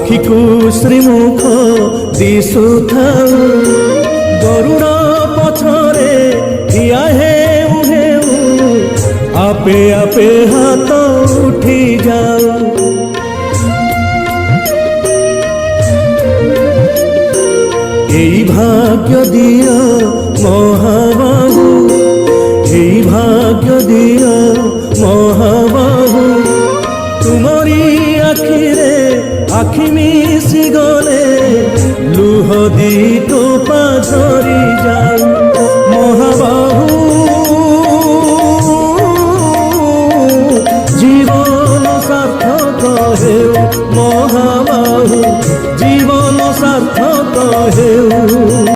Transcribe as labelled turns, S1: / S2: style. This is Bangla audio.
S1: आखिकु श्रीमुख दिशुथाउ गरुड़ पछरे ठिया हेउ हेउ आपे आपे हाथ उठी जाऊ। এই ভাগ্য দিও মহাবাহু, এই ভাগ্য দিও মহাবাহু, তুমরি আখিরে আখি মিশি গলে লুহ দি টোপা ঝরি যাও। মহাবাহু জীবন সার্থক হেউ, মহাবাহু জীবন সার্থক হেউ।